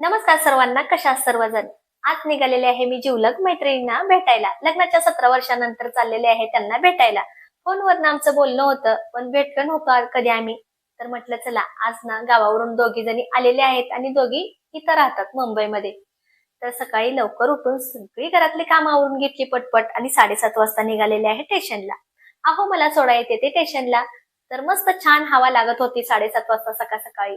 नमस्कार सर्वांना, कशा आहात सर्वजण. आज निघालेले आहे मी जिवलग मैत्रिणींना भेटायला. लग्नाच्या 17 वर्षानंतर चाललेले आहे त्यांना भेटायला. फोनवरनं आमचं बोलणं होतं, पण भेटलं नव्हतं कधी आम्ही. तर म्हटलं चला आज ना गावावरून दोघी जणी आलेले आहेत आणि दोघी इथं राहतात मुंबईमध्ये. तर सकाळी लवकर उठून सगळी घरातली कामं आवरून घेतली पटपट आणि 7:30 वाजता निघालेले आहे स्टेशनला. अहो मला सोडा येते ते स्टेशनला. तर मस्त छान हवा लागत होती 7:30 वाजता सकाळ सकाळी.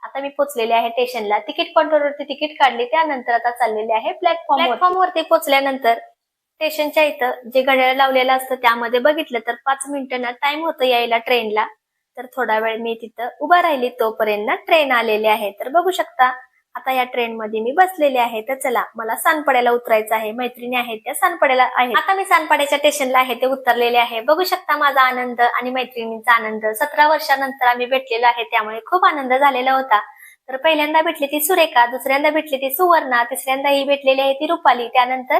आता मी पोहोचलेले आहे स्टेशनला. तिकीट काउंटरवरती तिकीट काढले, त्यानंतर आता चाललेले आहे प्लॅटफॉर्मवरती पोहोचल्यानंतर स्टेशनच्या इथं जे घड्याळ लावलेलं असतं त्यामध्ये बघितलं तर 5 मिनिटांना टाइम होतं यायला ट्रेनला. तर थोडा वेळ मी तिथं उभा राहिली, तोपर्यंत ट्रेन आलेली आहे. तर बघू शकता आता या ट्रेन मध्ये मी बसलेले आहे. तर चला मला सानपाड्याला उतरायचं आहे. मैत्रिणी आहेत त्या सानपाड्याला आहेत. आता मी सानपाड्याच्या स्टेशनला आहे ते उतरलेले आहे. बघू शकता माझा आनंद आणि मैत्रिणींचा आनंद. 17 वर्षानंतर आम्ही भेटलेलो आहे, त्यामुळे खूप आनंद झालेला होता. तर पहिल्यांदा भेटली ती सुरेखा, दुसऱ्यांदा भेटली ती सुवर्णा, तिसऱ्यांदा ही भेटलेली आहे ती रुपाली, त्यानंतर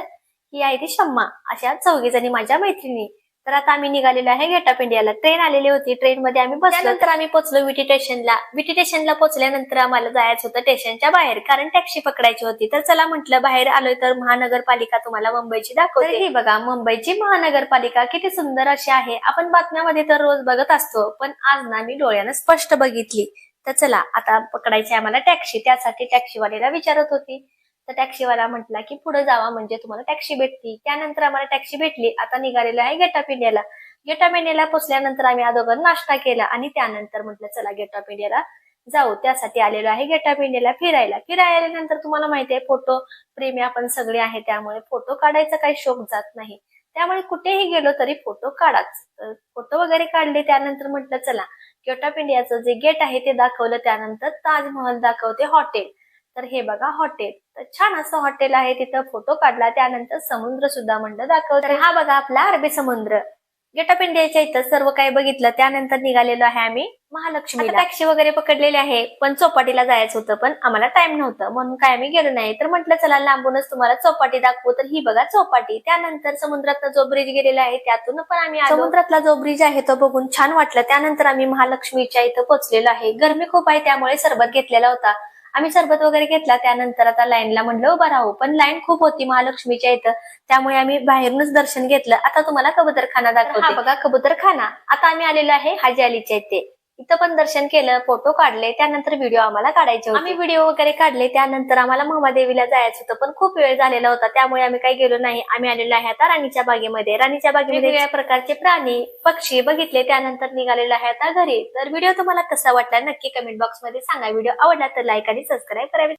ही आहे ती शम्मा. अशा 4 जणी माझ्या मैत्रिणी. तर आता आम्ही निघालेलो आहे गेट ऑफ इंडियाला. ट्रेन आलेली होती, ट्रेन मध्ये आम्ही बसलो. त्यानंतर आम्ही पोहोचलो विटी स्टेशनला. विटी स्टेशनला पोहोचल्यानंतर आम्हाला जायचं होतं स्टेशनच्या बाहेर, कारण टॅक्सी पकडायची होती. तर चला म्हटलं बाहेर आलोय तर महानगरपालिका तुम्हाला मुंबईची दाखवते. ही बघा मुंबईची महानगरपालिका किती सुंदर अशी आहे. आपण बातम्यामध्ये तर रोज बघत असतो, पण आज ना मी डोळ्यानं स्पष्ट बघितली. तर चला आता पकडायची आम्हाला टॅक्सी. त्यासाठी टॅक्सीवाल्याला विचारत होती. तर टॅक्सीवाला म्हटला की पुढे जावा म्हणजे तुम्हाला टॅक्सी भेटती. त्यानंतर आम्हाला टॅक्सी भेटली. आता निघालेलो आहे गेट ऑफ इंडियाला. गेट ऑफ इंडियाला पोहोचल्यानंतर आम्ही अगोदर नाश्ता केला आणि त्यानंतर म्हटलं चला गेट ऑफ इंडियाला जाऊ. त्यासाठी आलेलो आहे गेट ऑफ इंडियाला फिरायला आल्यानंतर तुम्हाला माहिती आहे फोटो प्रेमी आपण सगळे आहे, त्यामुळे फोटो काढायचा काही शौक जात नाही. त्यामुळे कुठेही गेलो तरी फोटो काढाच. फोटो वगैरे काढले. त्यानंतर म्हटलं चला गेट ऑफ इंडियाचं जे गेट आहे ते दाखवलं. त्यानंतर ताजमहल दाखवते हॉटेल. तर हे बघा हॉटेल, तर छान असं हॉटेल आहे. तिथं फोटो काढला. त्यानंतर समुद्र सुद्धा म्हणलं दाखवत. हा बघा आपला अरबी समुद्र. गेट ऑफ इंडियाच्या इथं सर्व काही बघितलं. त्यानंतर निघालेलो आहे आम्ही महालक्ष्मी. टॅक्सी वगैरे पकडलेली आहे, पण चौपाटीला जायचं होतं, पण आम्हाला टाइम नव्हतं म्हणून काय आम्ही गेलो नाही. तर म्हटलं चला लांबूनच तुम्हाला चौपाटी दाखवू. तर ही बघा चौपाटी. त्यानंतर समुद्रातला जो ब्रिज गेलेला आहे त्यातून पण आम्ही समुद्रातला जो ब्रिज आहे तो बघून छान वाटलं. त्यानंतर आम्ही महालक्ष्मीच्या इथं पोहोचलेलो आहे. गरमी खूप आहे त्यामुळे सरबत घेतलेला होता. आम्ही सरबत वगैरे घेतला. त्यानंतर आता लाईनला म्हणलं उभा राहू, पण लाईन खूप होती महालक्ष्मीच्या इथं, त्यामुळे आम्ही बाहेरूनच दर्शन घेतलं. आता तुम्हाला कबूतरखाना दाखवते. हा बघा कबूतरखाना. आता आम्ही आलेलो आहे हाजी अलीच्या इथे. इथं पण दर्शन केलं, फोटो काढले. त्यानंतर व्हिडिओ आम्हाला काढायचे होते. आम्ही व्हिडिओ वगैरे काढले. त्यानंतर आम्हाला महादेवीला जायचं होतं, पण खूप वेळ झालेला होता त्यामुळे आम्ही काही गेलो नाही. आम्ही आलेलो आहे आता राणीच्या बागेमध्ये. राणीच्या बागेमध्ये वेगवेगळ्या प्रकारचे प्राणी पक्षी बघितले. त्यानंतर निघालेलो आहे आता घरी. तर व्हिडिओ तुम्हाला कसा वाटला नक्की कमेंट बॉक्स मध्ये सांगा. व्हिडिओ आवडला तर लाईक आणि सबस्क्राईब करावे.